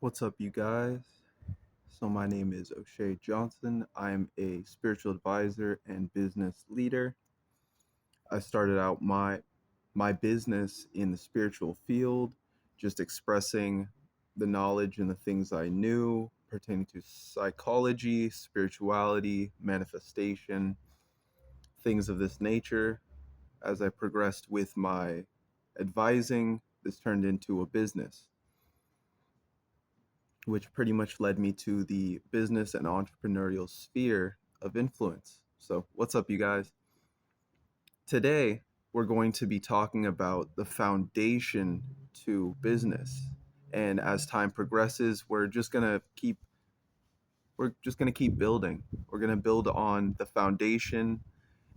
What's up, you guys? So, my name is O'Shea Johnson. I'm a spiritual advisor and business leader. I started out my business in the spiritual field, just expressing the knowledge and the things I knew pertaining to psychology, spirituality, manifestation, things of this nature. As I progressed with my advising, this turned into a business, which pretty much led me to the business and entrepreneurial sphere of influence. So, what's up, you guys? Today, we're going to be talking about the foundation to business. And as time progresses, we're just going to keep building. We're going to build on the foundation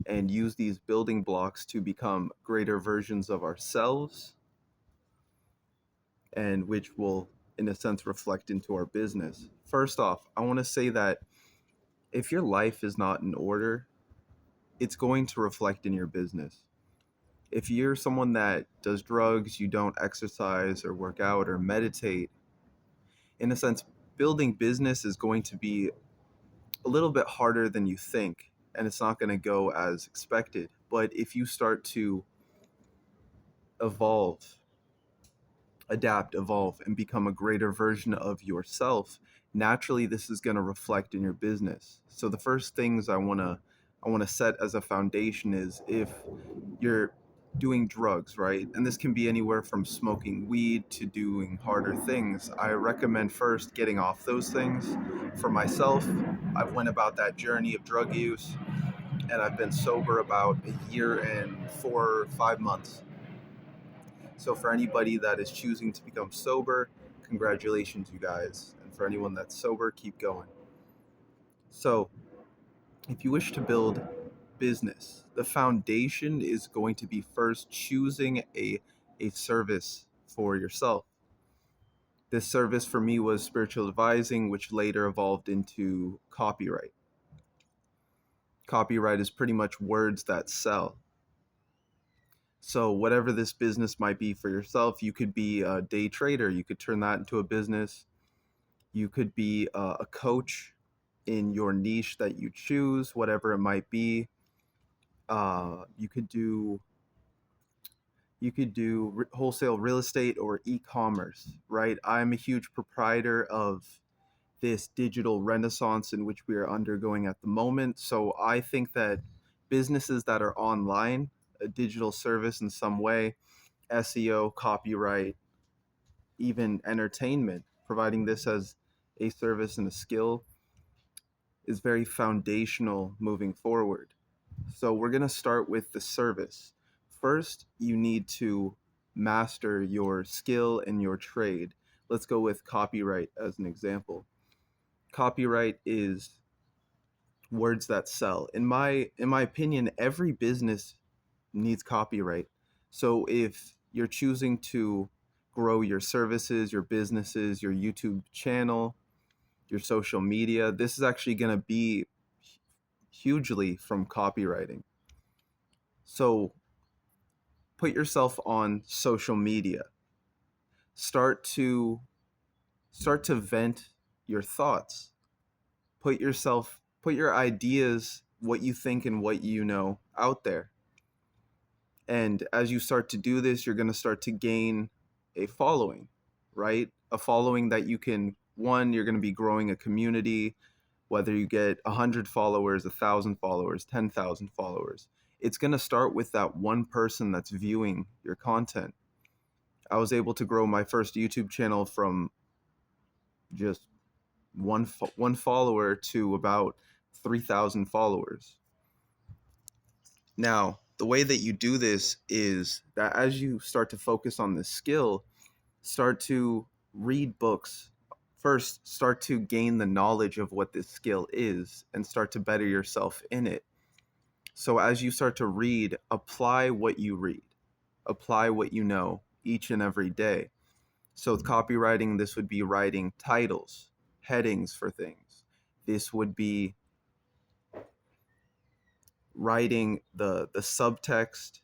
and use these building blocks to become greater versions of ourselves, and which will in a sense reflect into our business. First off, I want to say that if your life is not in order, it's going to reflect in your business. If you're someone that does drugs, you don't exercise or work out or meditate, in a sense, building business is going to be a little bit harder than you think, and it's not going to go as expected. But if you start to evolve, adapt, evolve, and become a greater version of yourself, naturally this is going to reflect in your business. So the first things I want to set as a foundation is if you're doing drugs, right? And this can be anywhere from smoking weed to doing harder things. I recommend first getting off those things. For myself, I've went about that journey of drug use and I've been sober about a year and 4 or 5 months. So for anybody that is choosing to become sober, congratulations, you guys. And for anyone that's sober, keep going. So if you wish to build business, the foundation is going to be first choosing a service for yourself. This service for me was spiritual advising, which later evolved into copyright. Copyright is pretty much words that sell. So whatever this business might be for yourself, you could be a day trader, you could turn that into a business. You could be a coach in your niche that you choose, whatever it might be. You could do wholesale real estate or e-commerce, right? I'm a huge proprietor of this digital renaissance in which we are undergoing at the moment. So I think that businesses that are online, a digital service in some way, SEO, copyright, even entertainment, providing this as a service and a skill is very foundational moving forward. So we're going to start with the service. First, you need to master your skill and your trade. Let's go with copyright as an example. Copyright is words that sell. In my opinion, every business needs copyright. So if you're choosing to grow your services, your businesses, your YouTube channel, your social media, this is actually going to be hugely from copywriting. So put yourself on social media. Start to start to vent your thoughts. Put your ideas, what you think and what you know out there. And as you start to do this, you're going to start to gain a following, right? A following that you can, one, you're going to be growing a community, whether you get 100 followers, 1,000 followers, 10,000 followers. It's going to start with that one person that's viewing your content. I was able to grow my first YouTube channel from just one follower to about 3,000 followers. Now, the way that you do this is that as you start to focus on this skill, start to read books. First, start to gain the knowledge of what this skill is and start to better yourself in it. So as you start to read, apply what you read, apply what you know each and every day. So with copywriting, this would be writing titles, headings for things. This would be writing the subtext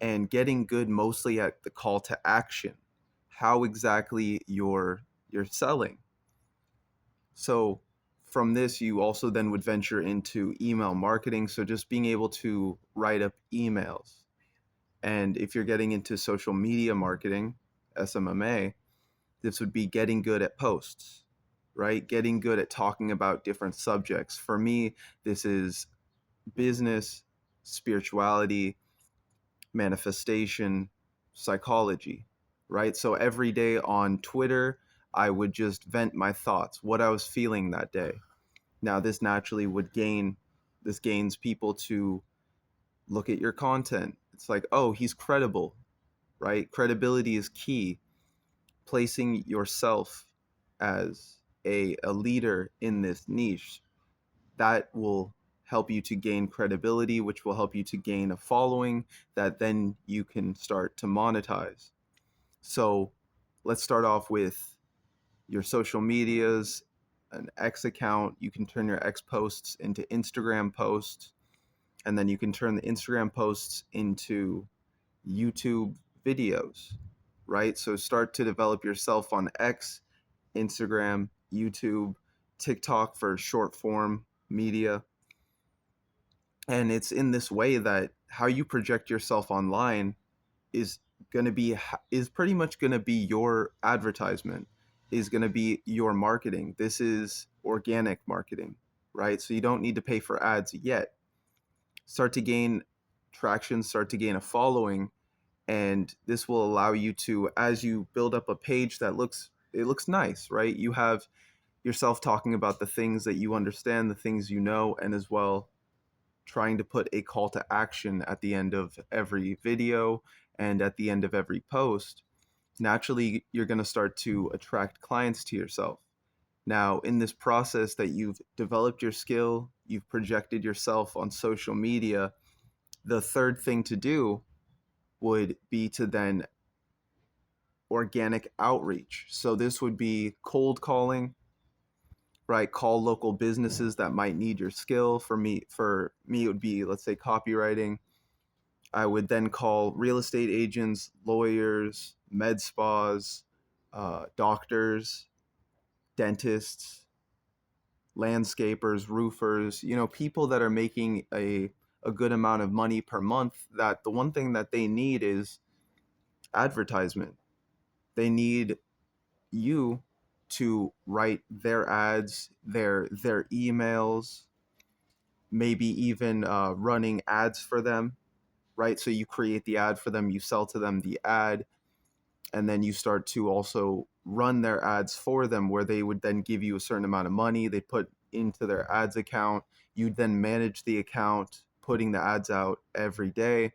and getting good mostly at the call to action. How exactly your you're selling. So from this, you also then would venture into email marketing. So just being able to write up emails. And if you're getting into social media marketing, SMMA, this would be getting good at posts, right? Getting good at talking about different subjects. For me, this is business, spirituality, manifestation, psychology, right? So every day on Twitter, I would just vent my thoughts, what I was feeling that day. Now, this gains people to look at your content. It's like, oh, he's credible, right? Credibility is key. Placing yourself as a leader in this niche, that will help you to gain credibility, which will help you to gain a following that then you can start to monetize. So let's start off with your social medias, an X account. You can turn your X posts into Instagram posts, and then you can turn the Instagram posts into YouTube videos, right? So start to develop yourself on X, Instagram, YouTube, TikTok for short form media. And it's in this way that how you project yourself online is going to be is pretty much going to be your advertisement, is going to be your marketing. This is organic marketing, right? So you don't need to pay for ads yet. Start to gain traction, start to gain a following, and this will allow you to, as you build up a page that looks nice, right? You have yourself talking about the things that you understand, the things you know, and as well trying to put a call to action at the end of every video and at the end of every post. Naturally, you're going to start to attract clients to yourself. Now, in this process that you've developed your skill, you've projected yourself on social media, the third thing to do would be to then organic outreach. So this would be cold calling, right? Call local businesses that might need your skill. For me, it would be, let's say, copywriting. I would then call real estate agents, lawyers, med spas, doctors, dentists, landscapers, roofers, people that are making a good amount of money per month, that the one thing that they need is advertisement. They need you to write their ads, their emails, maybe even running ads for them, right? So you create the ad for them, you sell to them the ad, and then you start to also run their ads for them, where they would then give you a certain amount of money they put into their ads account. You'd then manage the account, putting the ads out every day,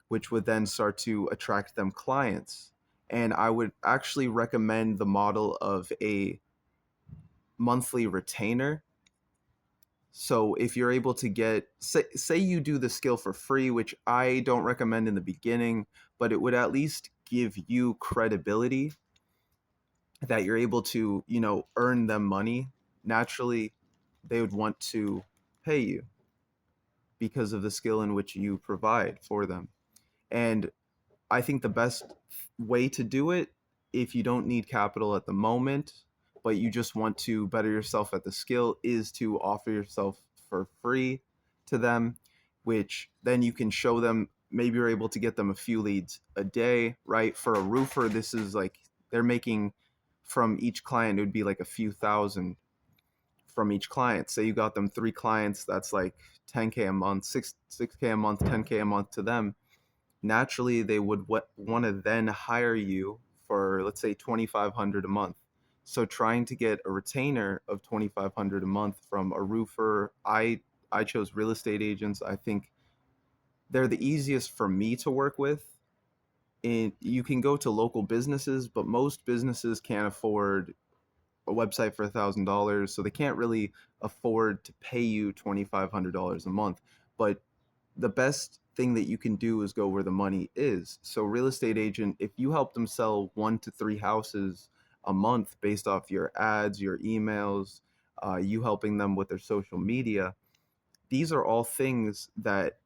which would then start to attract them clients. And I would actually recommend the model of a monthly retainer. So if you're able to get, say you do the skill for free, which I don't recommend in the beginning, but it would at least give you credibility that you're able to, earn them money. Naturally, they would want to pay you because of the skill in which you provide for them. And I think the best way to do it, if you don't need capital at the moment, but you just want to better yourself at the skill, is to offer yourself for free to them, which then you can show them. Maybe you're able to get them a few leads a day, right? For a roofer, this is like they're making from each client, it would be like a few thousand from each client. Say you got them 3 clients, that's like 10K a month, 6K a month, 10K a month to them. Naturally they would want to then hire you for, let's say, 2,500 a month. So trying to get a retainer of 2,500 a month from a roofer, I chose real estate agents. I think they're the easiest for me to work with. And you can go to local businesses, but most businesses can't afford a website for $1,000, so they can't really afford to pay you $2,500 a month. But the best thing that you can do is go where the money is. So real estate agent, if you help them sell 1 to 3 houses a month based off your ads, your emails, you helping them with their social media, these are all things that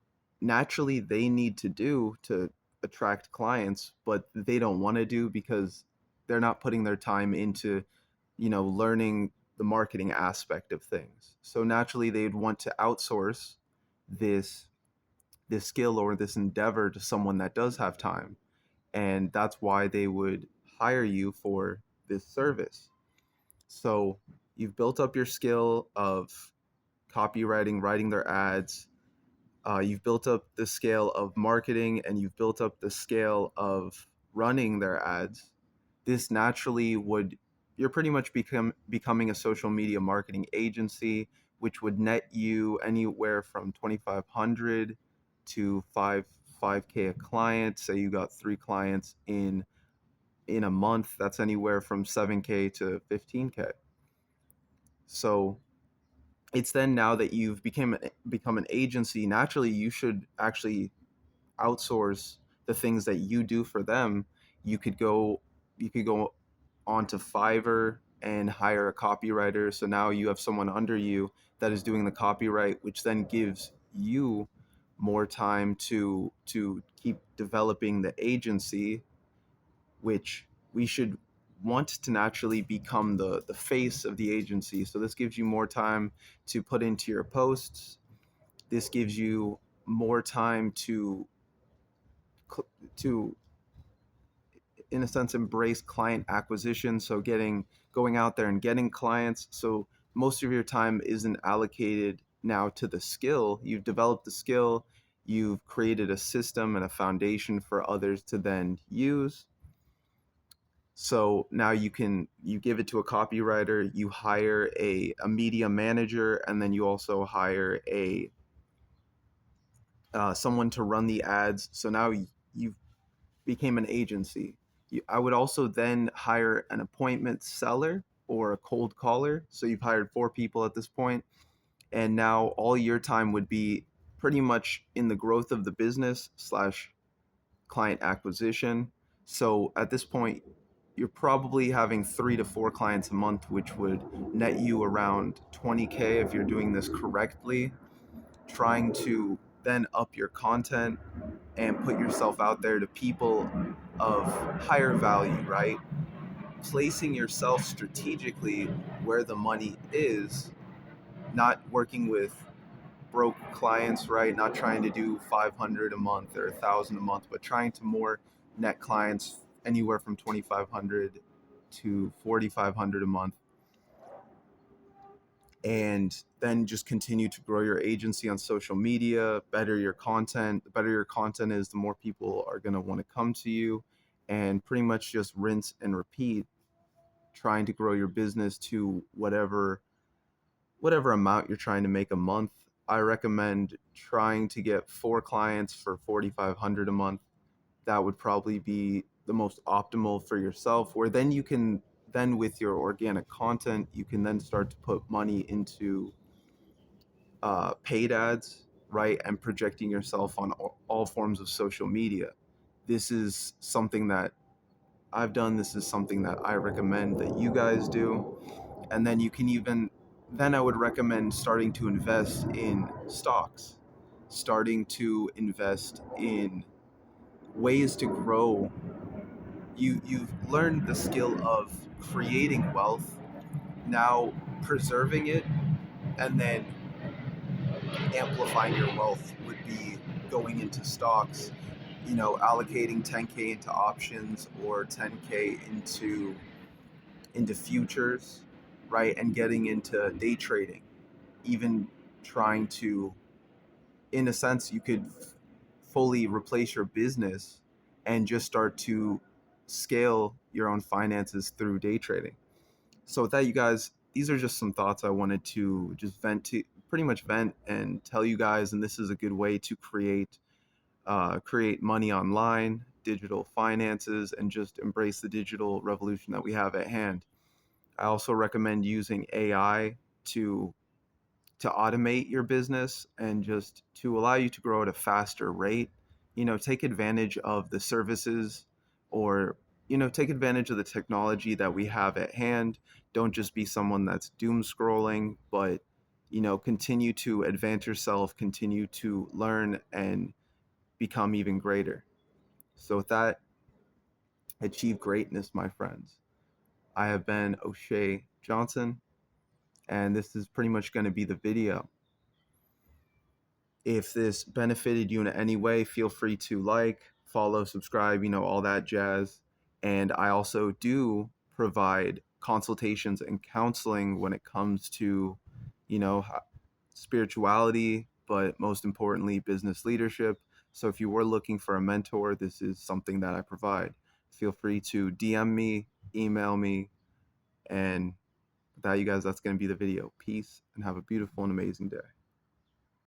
naturally they need to do to attract clients, but they don't want to do because they're not putting their time into learning the marketing aspect of things. So naturally, they'd want to outsource this this skill or this endeavor to someone that does have time, and that's why they would hire you for this service. So you've built up your skill of copywriting, writing their ads. You've built up the scale of marketing, and you've built up the scale of running their ads. This naturally would You're pretty much becoming a social media marketing agency, which would net you anywhere from 2,500 to 5K a client. Say you got 3 clients in a month, that's anywhere from 7K to 15K. So it's then, now that you've become an agency, naturally you should actually outsource the things that you do for them. You could go you could go onto Fiverr and hire a copywriter. So now you have someone under you that is doing the copyright, which then gives you more time to keep developing the agency, which we should want to naturally become the face of the agency. So this gives you more time to put into your posts. This gives you more time to in a sense embrace client acquisition, so going out there and getting clients. So most of your time isn't allocated now to the skill. You've developed the skill, you've created a system and a foundation for others to then use. So now you give it to a copywriter, you hire a media manager, and then you also hire a someone to run the ads. So now you've became an agency. I would also then hire an appointment seller or a cold caller. So you've hired 4 people at this point, and now all your time would be pretty much in the growth of the business slash client acquisition. So at this point, you're probably having 3 to 4 clients a month, which would net you around 20K if you're doing this correctly. Trying to then up your content and put yourself out there to people of higher value, right? Placing yourself strategically where the money is, not working with broke clients, right? Not trying to do 500 a month or 1,000 a month, but trying to more net clients anywhere from 2,500 to 4,500 a month, and then just continue to grow your agency on social media. Better your content, the better your content is, the more people are going to want to come to you, and pretty much just rinse and repeat, trying to grow your business to whatever amount you're trying to make a month. I recommend trying to get 4 clients for 4,500 a month. That would probably be the most optimal for yourself, where then you can, then with your organic content, you can then start to put money into paid ads, right? And projecting yourself on all forms of social media. This is something that I've done. This is something that I recommend that you guys do. And then then I would recommend starting to invest in stocks, starting to invest in ways to grow. You've learned the skill of creating wealth, now preserving it, and then amplifying your wealth would be going into stocks, allocating 10K into options or 10K into futures, right? And getting into day trading, even trying to, in a sense, you could fully replace your business and just start to scale your own finances through day trading. So with that, you guys, these are just some thoughts I wanted to just pretty much vent and tell you guys. And this is a good way to create money online, digital finances, and just embrace the digital revolution that we have at hand. I also recommend using AI to to automate your business and just to allow you to grow at a faster rate. Take advantage of the services, or take advantage of the technology that we have at hand. Don't just be someone that's doom scrolling, but continue to advance yourself, continue to learn and become even greater. So with that, achieve greatness, my friends. I have been O'Shea Johnson, and this is pretty much going to be the video. If this benefited you in any way, feel free to like, follow, subscribe, all that jazz. And I also do provide consultations and counseling when it comes to, spirituality, but most importantly, business leadership. So if you were looking for a mentor, this is something that I provide. Feel free to DM me, email me, and with that, you guys, that's going to be the video. Peace and have a beautiful and amazing day.